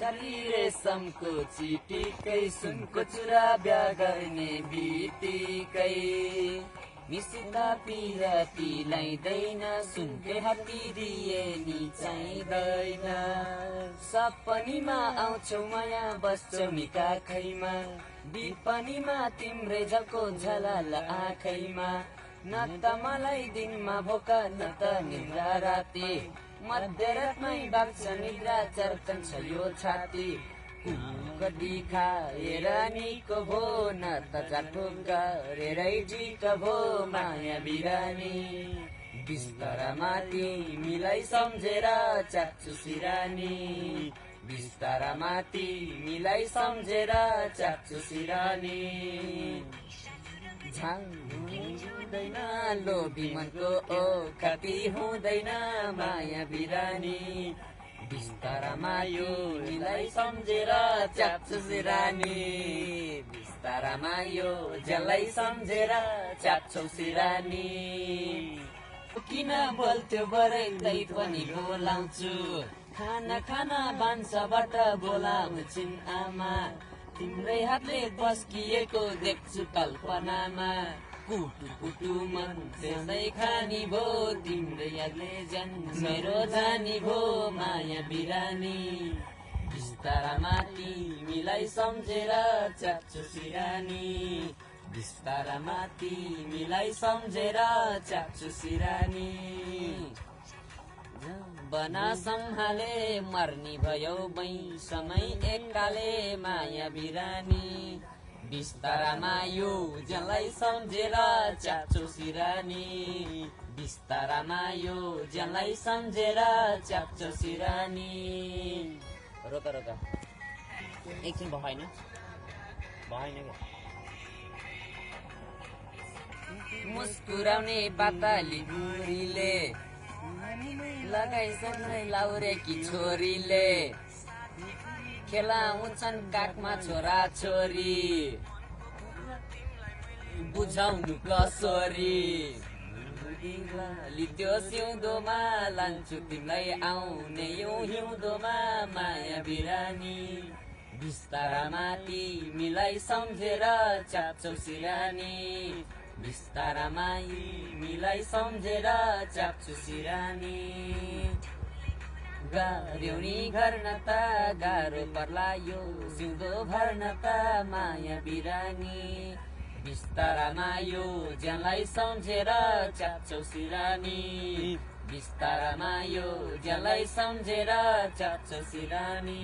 जाली रेशमको चिटिकै सुनको चुरा बिहा गर्ने बित्तिकै निशिता पिराती लाइदैन सुनकै हात्ती दिए नि चाहिँदैन सपनीमा आउँछौ माया बस्छौ नि काखैमा बिपनीमा तिम्रै झल्को झलाल आँखैमा न त मलाई दिनमा भोका न त निद्रा राति मध्यरातमै बाक्छ निद्रा चर्कन्छ यो छाती कदी खाएर निको भो न त जाठो गरेरै ठिक भो माया बिरानी बिस्तारामा तिमीलाई सम्झेर च्याप्छु सिरानी बिस्तारामा तिमीलाई सम्झेर च्याप्छु सिरानी हुँदैन लोभी मनको ओ कति हुँदैन माया बिरानी बिस्तारामा यो तिमीलाई सम्झेर च्याप्छु सिरानी बिस्तारामा यो जसलाई सम्झेर च्याप्छौ सिरानी किन बोल्थ्यो बरैँदै पनि बोलाउँछु खाना खाना भान्साबाट बोलाउँछिन् आमा तिम्रै हातले पस्किएको देख्छु कल्पनामा कुटु कुटु मन त्यसै खानी भो तिम्रै यादले जन मेरो जानी भो माया बिरानी बिस्तारामा तिमीलाई सम्झेर च्याप्छु सिरानी बिस्तारामा तिमीलाई सम्झेर च्याप्छु सिरानी बना सम्हाले मर्नी भयो मै समय एकाले माया बिरानी बिस्तारामा यो जसलाई सम्झेर च्याप्छु सिरानी बिस्तारामा यो जसलाई सम्झेर च्याप्छु सिरानी रोका रोका एकछिन भएन मुस्कुराउने पाताली बुढीले लगाइसक्ने लाउरेकी छोरीले खेलाउँछन् काखमा छोरा छोरी बुझाउनु कसरी लित्यो सिउँदोमा लान्छु तिमीलाई आउने यो हिउँदोमा माया बिरानी बिस्तारामा तिमीलाई सम्झेर च्याप्छौ सिरानी बिस्तारामा तिमीलाई सम्झेर च्याप्छु सिरानी गार्यौनी गर्न त गाह्रो पर्ला यो सिउँदो भर्न त माया बिरानी बिस्तारामा यो जसलाई सम्झेर च्याप्छौ सिरानी बिस्तारामा यो जसलाई सम्झेर च्याप्छौ सिरानी